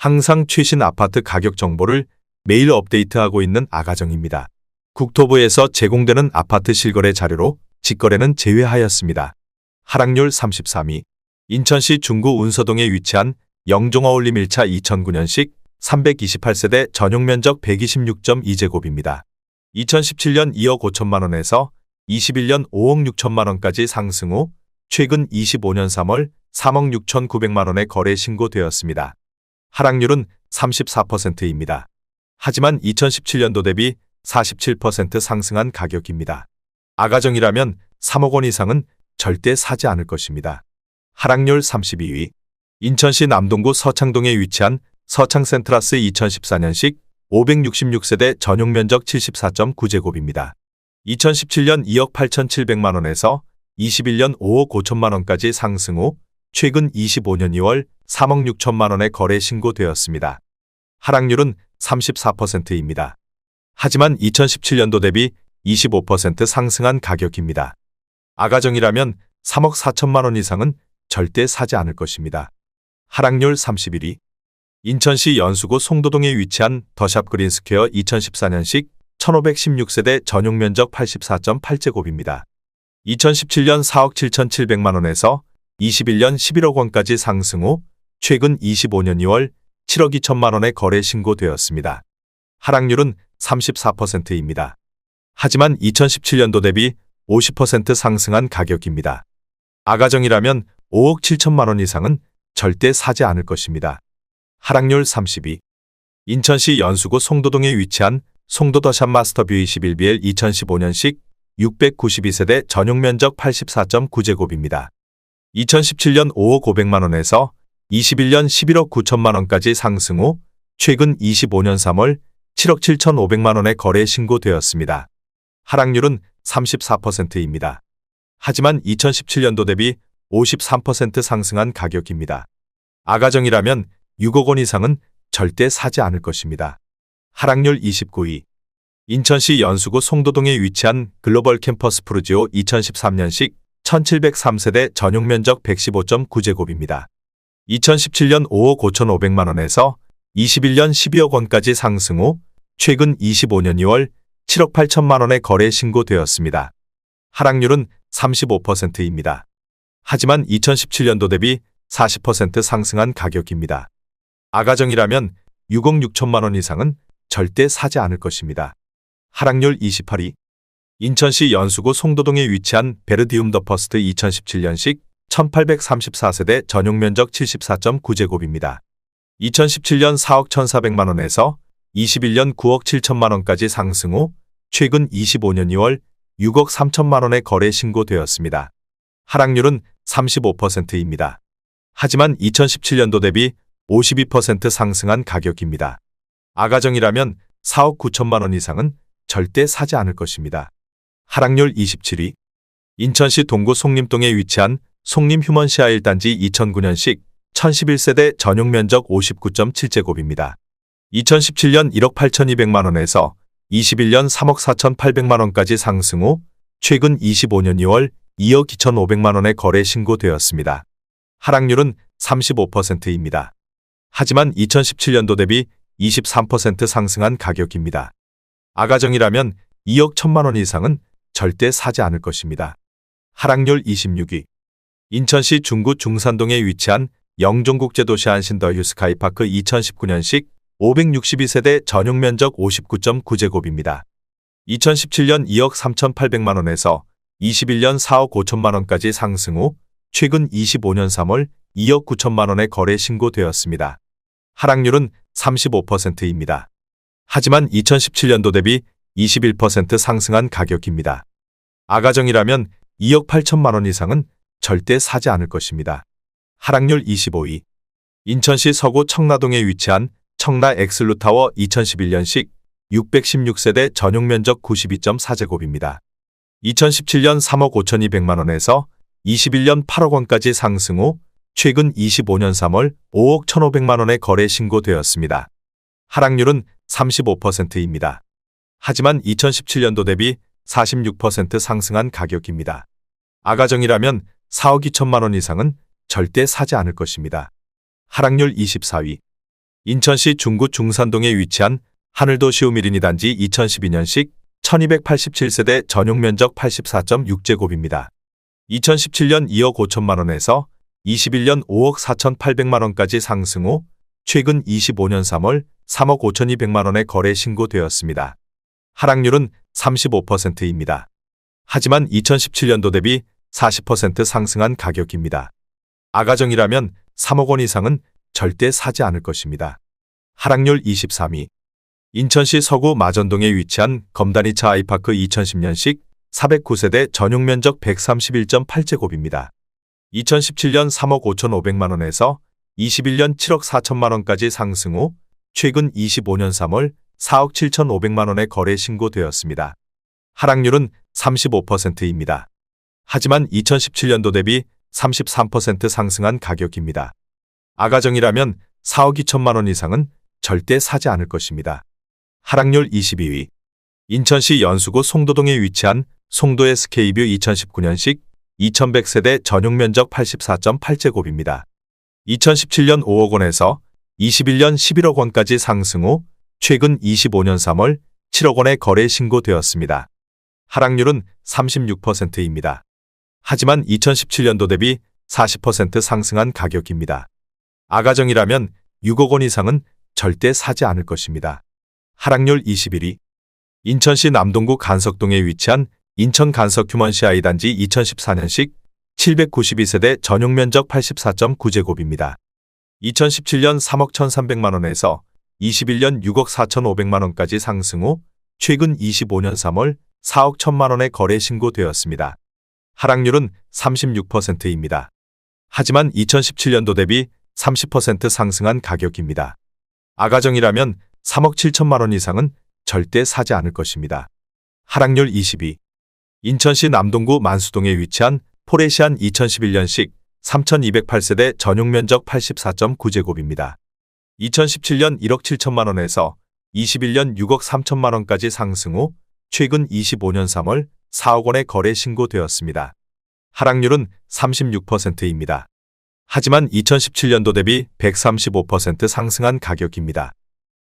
항상 최신 아파트 가격 정보를 매일 업데이트하고 있는 아가정입니다. 국토부에서 제공되는 아파트 실거래 자료로 직거래는 제외하였습니다. 하락률 33위. 인천시 중구 운서동에 위치한 영종어울림 1차 2009년식 328세대 전용면적 126.2제곱입니다. 2017년 2억 5천만 원에서 21년 5억 6천만 원까지 상승 후 최근 25년 3월 3억 6천9백만 원에 거래 신고되었습니다. 하락률은 34%입니다. 하지만 2017년도 대비 47% 상승한 가격입니다. 아가정이라면 3억 원 이상은 절대 사지 않을 것입니다. 하락률 32위. 인천시 남동구 서창동에 위치한 서창센트라스 2014년식 566세대 전용면적 74.9제곱입니다. 2017년 2억 8천7백만 원에서 21년 5억 5천만 원까지 상승 후 최근 25년 2월 3억 6천만 원에 거래 신고되었습니다. 하락률은 34%입니다. 하지만 2017년도 대비 25% 상승한 가격입니다. 아가정이라면 3억 4천만 원 이상은 절대 사지 않을 것입니다. 하락률 31위. 인천시 연수구 송도동에 위치한 더샵 그린스퀘어 2014년식 1516세대 전용면적 84.8제곱입니다. 2017년 4억 7천7백만 원에서 21년 11억 원까지 상승 후 최근 25년 2월 7억 2천만 원에 거래 신고되었습니다. 하락률은 34%입니다. 하지만 2017년도 대비 50% 상승한 가격입니다. 아가정이라면 5억 7천만 원 이상은 절대 사지 않을 것입니다. 하락률 32. 인천시 연수구 송도동에 위치한 송도 더샵 마스터뷰 21BL 2015년식 692세대 전용면적 84.9제곱입니다. 2017년 5억 5백만 원에서 21년 11억 9천만 원까지 상승 후 최근 25년 3월 7억 7천5백만 원에 거래 신고되었습니다. 하락률은 34%입니다. 하지만 2017년도 대비 53% 상승한 가격입니다. 아가정이라면 6억 원 이상은 절대 사지 않을 것입니다. 하락률 29위. 인천시 연수구 송도동에 위치한 글로벌 캠퍼스 푸르지오 2013년식 1703세대 전용면적 115.9제곱입니다. 2017년 5억 5천5백만 원에서 21년 12억 원까지 상승 후 최근 25년 2월 7억 8천만 원에 거래 신고되었습니다. 하락률은 35%입니다. 하지만 2017년도 대비 40% 상승한 가격입니다. 아가정이라면 6억 6천만 원 이상은 절대 사지 않을 것입니다. 하락률 28위. 인천시 연수구 송도동에 위치한 베르디움 더 퍼스트 2017년식 1834세대 전용면적 74.9제곱입니다. 2017년 4억 1,400만 원에서 21년 9억 7천만 원까지 상승 후 최근 25년 2월 6억 3천만 원에 거래 신고되었습니다. 하락률은 35%입니다. 하지만 2017년도 대비 52% 상승한 가격입니다. 아가정이라면 4억 9천만 원 이상은 절대 사지 않을 것입니다. 하락률 27위. 인천시 동구 송림동에 위치한 송림 휴먼시아 1단지 2009년식 1011세대 전용면적 59.7제곱입니다. 2017년 1억 8천2백만 원에서 21년 3억 4천8백만 원까지 상승 후 최근 25년 2월 2억 2천5백만 원에 거래 신고되었습니다. 하락률은 35%입니다. 하지만 2017년도 대비 23% 상승한 가격입니다. 아가정이라면 2억 1천만 원 이상은 절대 사지 않을 것입니다. 하락률 26위. 인천시 중구 중산동에 위치한 영종국제도시 안신 더 휴스카이파크 2019년식 562세대 전용면적 59.9제곱입니다. 2017년 2억 3천8백만 원에서 21년 4억 5천만 원까지 상승 후 최근 25년 3월 2억 9천만 원에 거래 신고되었습니다. 하락률은 35%입니다. 하지만 2017년도 대비 21% 상승한 가격입니다. 아가정이라면 2억 8천만 원 이상은 절대 사지 않을 것입니다. 하락률 25위. 인천시 서구 청라동에 위치한 청라 엑슬루타워 2011년식 616세대 전용면적 92.4제곱입니다. 2017년 3억 5천2백만 원에서 21년 8억 원까지 상승 후 최근 25년 3월 5억 1,500만 원에 거래 신고되었습니다. 하락률은 35%입니다. 하지만 2017년도 대비 46% 상승한 가격입니다. 아가정이라면 4억 2천만 원 이상은 절대 사지 않을 것입니다. 하락률 24위. 인천시 중구 중산동에 위치한 하늘도 시우미리니 단지 2012년식 1287세대 전용 면적 84.6제곱입니다. 2017년 2억 5천만 원에서 21년 5억 4,800만 원까지 상승 후 최근 25년 3월 3억 5,200만 원에 거래 신고되었습니다. 하락률은 35%입니다. 하지만 2017년도 대비 40% 상승한 가격입니다. 아가정이라면 3억 원 이상은 절대 사지 않을 것입니다. 하락률 23위. 인천시 서구 마전동에 위치한 검다니차 아이파크 2010년식 409세대 전용 면적 131.8제곱입니다. 2017년 3억 5,500만 원에서 21년 7억 4천만 원까지 상승 후 최근 25년 3월 4억 7,500만 원에 거래 신고되었습니다. 하락률은 35%입니다. 하지만 2017년도 대비 33% 상승한 가격입니다. 아가정이라면 4억 2천만 원 이상은 절대 사지 않을 것입니다. 하락률 22위. 인천시 연수구 송도동에 위치한 송도 SK뷰 2019년식 2100세대 전용 면적 84.8제곱입니다. 2017년 5억 원에서 21년 11억 원까지 상승 후 최근 25년 3월 7억 원에 거래 신고되었습니다. 하락률은 36%입니다. 하지만 2017년도 대비 40% 상승한 가격입니다. 아가정이라면 6억 원 이상은 절대 사지 않을 것입니다. 하락률 21위. 인천시 남동구 간석동에 위치한 인천 간석 휴먼시 아이단지 2014년식 792세대 전용 면적 84.9제곱입니다. 2017년 3억 1,300만 원에서 21년 6억 4,500만 원까지 상승 후 최근 25년 3월 4억 1,000만 원에 거래 신고되었습니다. 하락률은 36%입니다. 하지만 2017년도 대비 30% 상승한 가격입니다. 아가정이라면 3억 7천만 원 이상은 절대 사지 않을 것입니다. 하락률 22. 인천시 남동구 만수동에 위치한 포레시안 2011년식 3208세대 전용 면적 84.9제곱입니다. 2017년 1억 7천만 원에서 21년 6억 3천만 원까지 상승 후 최근 25년 3월 4억 원에 거래 신고되었습니다. 하락률은 36%입니다. 하지만 2017년도 대비 135% 상승한 가격입니다.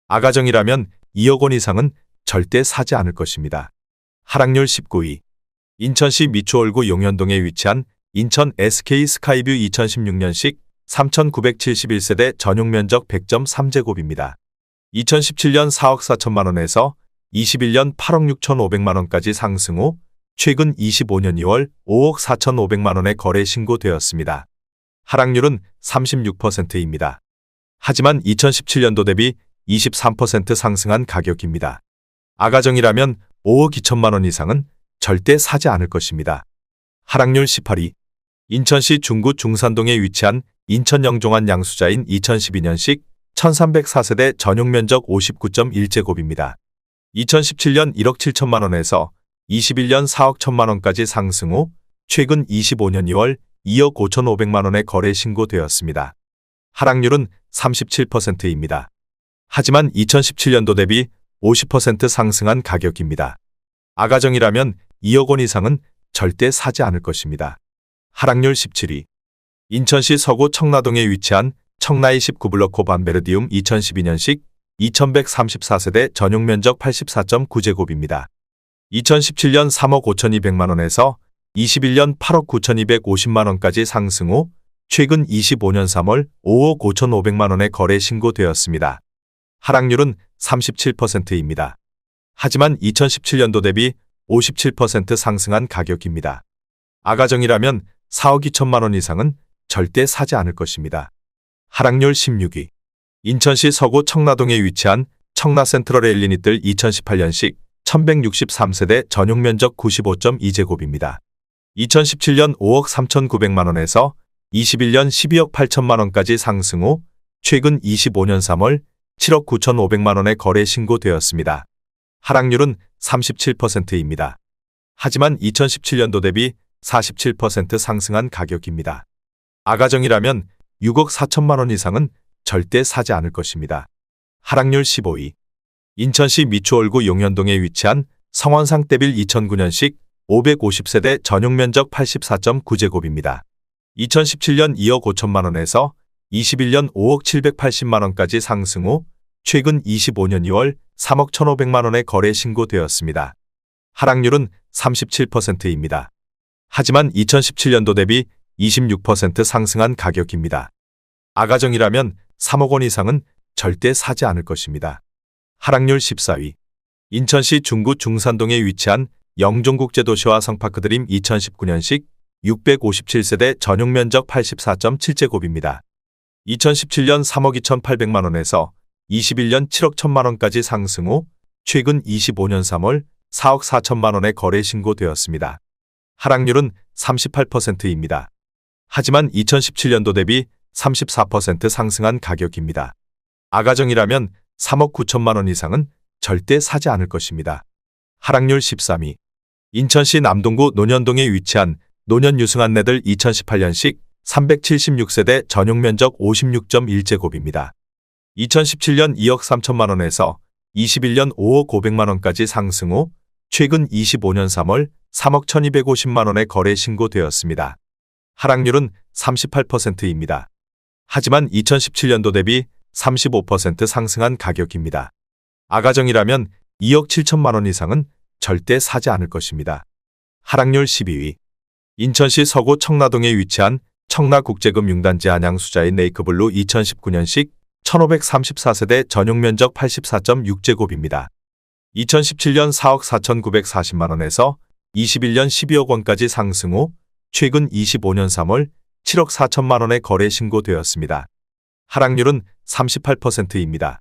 아가정이라면 2억 원 이상은 절대 사지 않을 것입니다. 하락률 19위. 인천시 미추홀구 용현동에 위치한 인천 SK 스카이뷰 2016년식 3971세대 전용 면적 100.3제곱입니다. 2017년 4억 4천만 원에서 21년 8억 6,500만 원까지 상승 후 최근 25년 2월 5억 4,500만 원에 거래 신고되었습니다. 하락률은 36%입니다. 하지만 2017년도 대비 23% 상승한 가격입니다. 아가정이라면 5억 2천만 원 이상은 절대 사지 않을 것입니다. 하락률 18위. 인천시 중구 중산동에 위치한 인천 영종한 양수자인 2012년식 1304세대 전용 면적 59.1제곱입니다. 2017년 1억 7천만 원에서 21년 4억 1천만 원까지 상승 후 최근 25년 2월 2억 5,500만 원에 거래 신고되었습니다. 하락률은 37%입니다. 하지만 2017년도 대비 50% 상승한 가격입니다. 아가정이라면 2억 원 이상은 절대 사지 않을 것입니다. 하락률 17위. 인천시 서구 청라동에 위치한 청라 29블럭 호반베르디움 2012년식 2134세대 전용 면적 84.9제곱입니다. 2017년 3억 5,200만 원에서 21년 8억 9,250만 원까지 상승 후 최근 25년 3월 5억 5,500만 원에 거래 신고되었습니다. 하락률은 37%입니다. 하지만 2017년도 대비 57% 상승한 가격입니다. 아가정이라면 4억 2천만 원 이상은 절대 사지 않을 것입니다. 하락률 16위. 인천시 서구 청라동에 위치한 청라 센트럴 엘리니뜰 2018년식 1163세대 전용 면적 95.2제곱입니다. 2017년 5억 3,900만 원에서 21년 12억 8천만 원까지 상승 후 최근 25년 3월 7억 9,500만 원에 거래 신고되었습니다. 하락률은 37%입니다. 하지만 2017년도 대비 47% 상승한 가격입니다. 아가정이라면 6억 4천만 원 이상은 절대 사지 않을 것입니다. 하락률 15위. 인천시 미추홀구 용현동에 위치한 성원상떼빌 2009년식 550세대 전용 면적 84.9제곱입니다. 2017년 2억 5천만 원에서 21년 5억 780만 원까지 상승 후 최근 25년 2월 3억 1,500만 원의 거래 신고되었습니다. 하락률은 37%입니다. 하지만 2017년도 대비 26% 상승한 가격입니다. 아가정이라면 3억 원 이상은 절대 사지 않을 것입니다. 하락률 14위. 인천시 중구 중산동에 위치한 영종국제도시와 성파크드림 2019년식 657세대 전용 면적 84.7제곱입니다. 2017년 3억 2,800만 원에서 21년 7억 1천만 원까지 상승 후 최근 25년 3월 4억 4천만 원의 거래 신고되었습니다. 하락률은 38%입니다. 하지만 2017년도 대비 34% 상승한 가격입니다. 아가정이라면 3억 9천만 원 이상은 절대 사지 않을 것입니다. 하락률 13위. 인천시 남동구 논현동에 위치한 논현 유승안내들 2018년식 376세대 전용 면적 56.1제곱입니다. 2017년 2억 3천만 원에서 21년 5억 500만 원까지 상승 후 최근 25년 3월 3억 1250만 원의 거래 신고되었습니다. 하락률은 38%입니다. 하지만 2017년도 대비 35% 상승한 가격입니다. 아가정이라면 2억 7천만 원 이상은 절대 사지 않을 것입니다. 하락률 12위. 인천시 서구 청라동에 위치한 청라국제금융단지 안양수자인 네이크블루 2019년식 1534세대 전용 면적 84.6제곱입니다. 2017년 4억 4,940만 원에서 21년 12억 원까지 상승 후 최근 25년 3월 7억 4천만 원의 거래 신고되었습니다. 하락률은 38%입니다.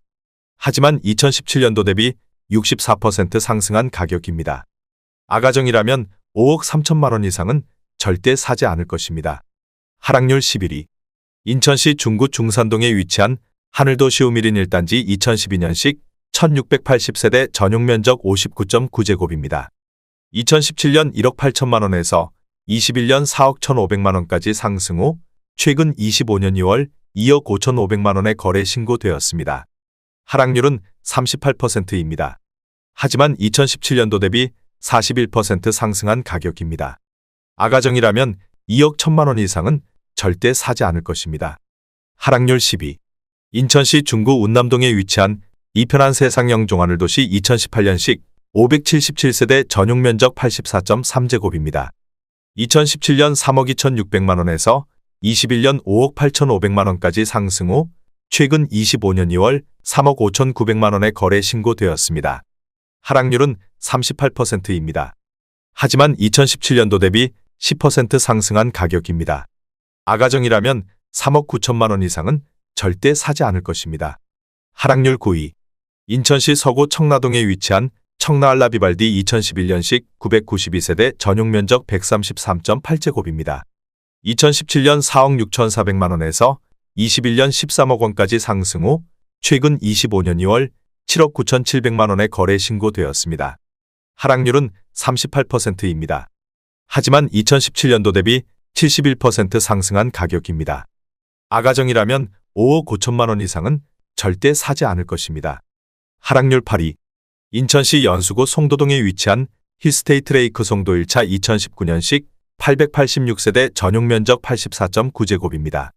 하지만 2017년도 대비 64% 상승한 가격입니다. 아가정이라면 5억 3천만 원 이상은 절대 사지 않을 것입니다. 하락률 11위. 인천시 중구 중산동에 위치한 하늘도시우미린 1단지 2012년식 1680세대 전용 면적 59.9제곱입니다. 2017년 1억 8천만 원에서 21년 4억 1,500만 원까지 상승 후 최근 25년 2월 2억 5,500만 원의 거래 신고되었습니다. 하락률은 38%입니다. 하지만 2017년도 대비 41% 상승한 가격입니다. 아가정이라면 2억 1천만 원 이상은 절대 사지 않을 것입니다. 하락률 10위. 인천시 중구 운남동에 위치한 이편한 세상 영종하늘도시 2018년식 577세대 전용 면적 84.3제곱입니다. 2017년 3억 2,600만 원에서 21년 5억 8,500만 원까지 상승 후 최근 25년 2월 3억 5,900만 원의 거래 신고되었습니다. 하락률은 38%입니다. 하지만 2017년도 대비 10% 상승한 가격입니다. 아가정이라면 3억 9천만 원 이상은 절대 사지 않을 것입니다. 하락률 9위. 인천시 서구 청라동에 위치한 청라알라비발디 2011년식 992세대 전용 면적 133.8제곱입니다. 2017년 4억 6,400만 원에서 21년 13억 원까지 상승 후 최근 25년 2월 7억 9,700만 원의 거래 신고되었습니다. 하락률은 38%입니다. 하지만 2017년도 대비 71% 상승한 가격입니다. 아가정이라면 5억 5천만 원 이상은 절대 사지 않을 것입니다. 하락률 8위. 인천시 연수구 송도동에 위치한 힐스테이트 레이크 송도 1차 2019년식 886세대 전용 면적 84.9제곱입니다.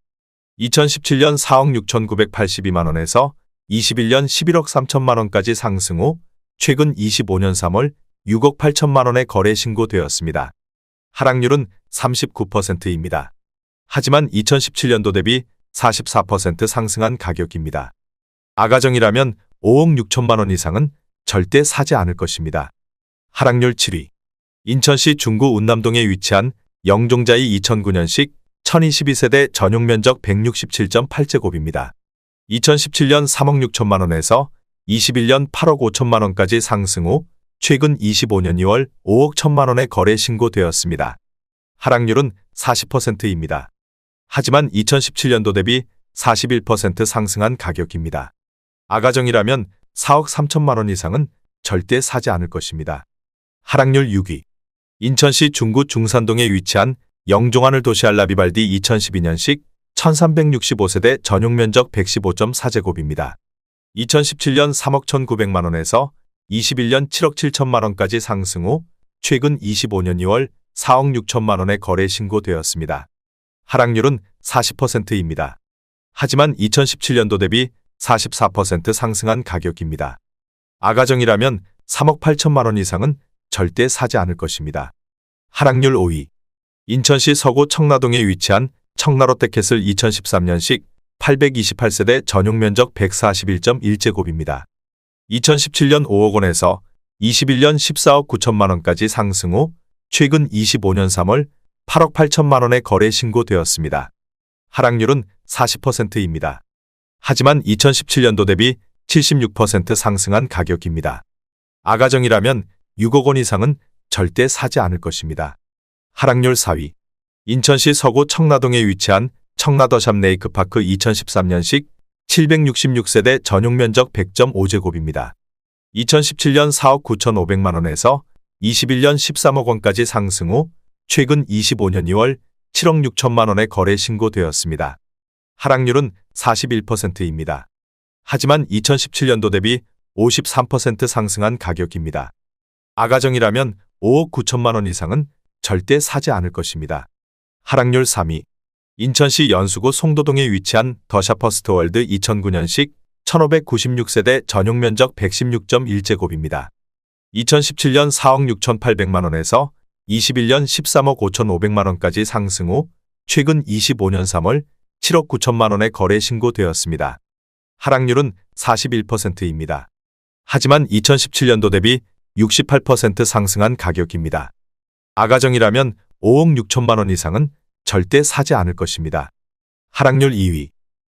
2017년 4억 6,982만 원에서 21년 11억 3천만 원까지 상승 후 최근 25년 3월 6억 8천만 원의 거래 신고되었습니다. 하락률은 39%입니다. 하지만 2017년도 대비 44% 상승한 가격입니다. 아가정이라면 5억 6천만 원 이상은 절대 사지 않을 것입니다. 하락률 7위. 인천시 중구 운남동에 위치한 영종자이 2009년식 1022세대 전용 면적 167.8제곱입니다. 2017년 3억 6천만 원에서 21년 8억 5천만 원까지 상승 후 최근 25년 2월 5억 1천만 원의 거래 신고되었습니다. 하락률은 40%입니다. 하지만 2017년도 대비 41% 상승한 가격입니다. 아가정이라면 4억 3천만 원 이상은 절대 사지 않을 것입니다. 하락률 6위. 인천시 중구 중산동에 위치한 영종하늘 도시알라비발디 2012년식 1365세대 전용 면적 115.4제곱입니다. 2017년 3억 1,900만 원에서 21년 7억 7천만 원까지 상승 후 최근 25년 2월 4억 6천만 원의 거래 신고되었습니다. 하락률은 40%입니다. 하지만 2017년도 대비 44% 상승한 가격입니다. 아가정이라면 3억 8천만 원 이상은 절대 사지 않을 것입니다. 하락률 5위. 인천시 서구 청라동에 위치한 청라롯데캐슬 2013년식 828세대 전용 면적 141.1제곱입니다. 2017년 5억 원에서 21년 14억 9천만 원까지 상승 후 최근 25년 3월 8억 8천만 원에 거래 신고되었습니다. 하락률은 40%입니다. 하지만 2017년도 대비 76% 상승한 가격입니다. 아가정이라면 6억 원 이상은 절대 사지 않을 것입니다. 하락률 4위. 인천시 서구 청라동에 위치한 청라더샵 레이크파크 2013년식 766세대 전용 면적 100.5제곱입니다. 2017년 4억 9,500만 원에서 21년 13억 원까지 상승 후 최근 25년 2월 7억 6천만 원에 거래 신고되었습니다. 하락률은 41%입니다. 하지만 2017년도 대비 53% 상승한 가격입니다. 아가정이라면 5억 9천만 원 이상은 절대 사지 않을 것입니다. 하락률 3위. 인천시 연수구 송도동에 위치한 더샤퍼스트월드 2009년식 1596세대 전용 면적 116.1제곱입니다. 2017년 4억 6,800만 원에서 21년 13억 5,500만 원까지 상승 후 최근 25년 3월 7억 9천만 원에 거래 신고되었습니다. 하락률은 41%입니다. 하지만 2017년도 대비 68% 상승한 가격입니다. 아가정이라면 5억 6천만 원 이상은 절대 사지 않을 것입니다. 하락률 2위.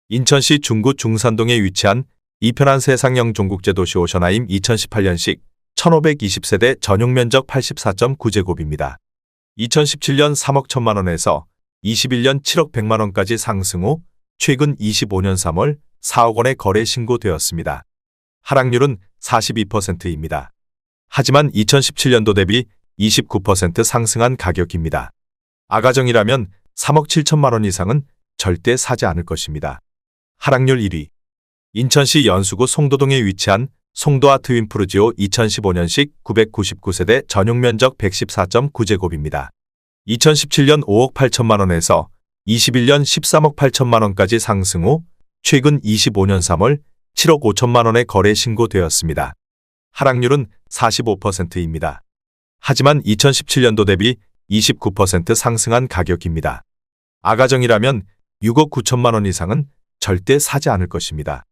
인천시 중구 중산동에 위치한 이편한 세상형 종국제 도시 오션하임 2018년식 1520세대 전용 면적 84.9제곱입니다. 2017년 3억 1천만 원에서 21년 7억 100만 원까지 상승 후 최근 25년 3월 4억 원에 거래 신고되었습니다. 하락률은 42%입니다. 하지만 2017년도 대비 29% 상승한 가격입니다. 아가정이라면 3억 7천만 원 이상은 절대 사지 않을 것입니다. 하락률 1위. 인천시 연수구 송도동에 위치한 송도아 트윈프루지오 2015년식 999세대 전용 면적 114.9제곱입니다. 2017년 5억 8천만 원에서 21년 13억 8천만 원까지 상승 후 최근 25년 3월 7억 5천만 원에 거래 신고되었습니다. 하락률은 45%입니다. 하지만 2017년도 대비 29% 상승한 가격입니다. 아가정이라면 6억 9천만 원 이상은 절대 사지 않을 것입니다.